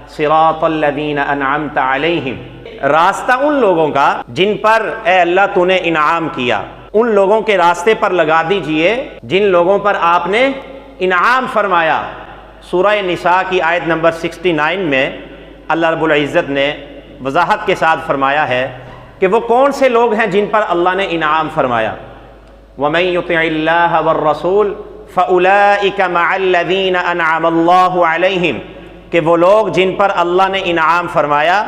صراط الذین انعمت علیہم، راستہ ان لوگوں کا جن پر اے اللہ تو نے انعام کیا، ان لوگوں کے راستے پر لگا دیجئے جن لوگوں پر آپ نے انعام فرمایا۔ سورہ نساء کی آیت نمبر 69 میں اللہ رب العزت نے وضاحت کے ساتھ فرمایا ہے کہ وہ کون سے لوگ ہیں جن پر اللہ نے انعام فرمایا۔ وَمَن يُطِعِ اللَّهَ وَالرَّسُولَ فَأُولَٰئِكَ مَعَ الَّذِينَ أَنْعَمَ اللَّهُ عَلَيْهِمْ، کہ وہ لوگ جن پر اللہ نے انعام فرمایا،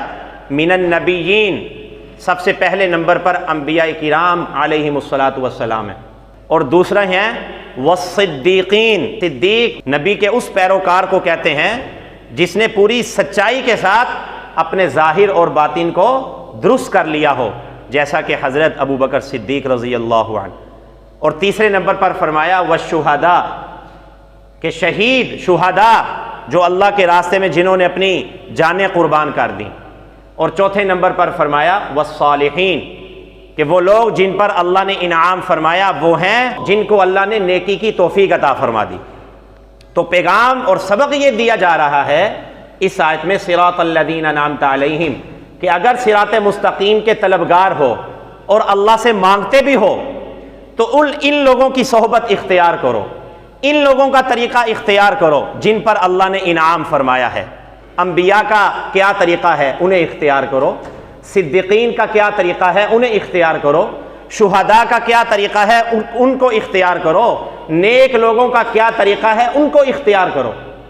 من النبیین، سب سے پہلے نمبر پر انبیاء کرام علیہم الصلاۃ والسلام ہیں، اور دوسرا ہیں والصدیقین، صدیق نبی کے اس پیروکار کو کہتے ہیں جس نے پوری سچائی کے ساتھ اپنے ظاہر اور باطن کو درست کر لیا ہو، جیسا کہ حضرت ابو بکر صدیق رضی اللہ عنہ۔ اور تیسرے نمبر پر فرمایا والشہداء، کہ شہید شہداء جو اللہ کے راستے میں جنہوں نے اپنی جانیں قربان کر دیں۔ اور چوتھے نمبر پر فرمایا والصالحین، کہ وہ لوگ جن پر اللہ نے انعام فرمایا وہ ہیں جن کو اللہ نے نیکی کی توفیق عطا فرما دی۔ تو پیغام اور سبق یہ دیا جا رہا ہے اس آیت میں صراط الذین انعمت علیہم، کہ اگر صراط مستقیم کے طلبگار ہو اور اللہ سے مانگتے بھی ہو تو ان لوگوں کی صحبت اختیار کرو، ان لوگوں کا طریقہ اختیار کرو جن پر اللہ نے انعام فرمایا ہے۔ انبیاء کا کیا طریقہ ہے انہیں اختیار کرو، صدیقین کا کیا طریقہ ہے انہیں اختیار کرو، شہداء کا کیا طریقہ ہے ان کو اختیار کرو، نیک لوگوں کا کیا طریقہ ہے ان کو اختیار کرو۔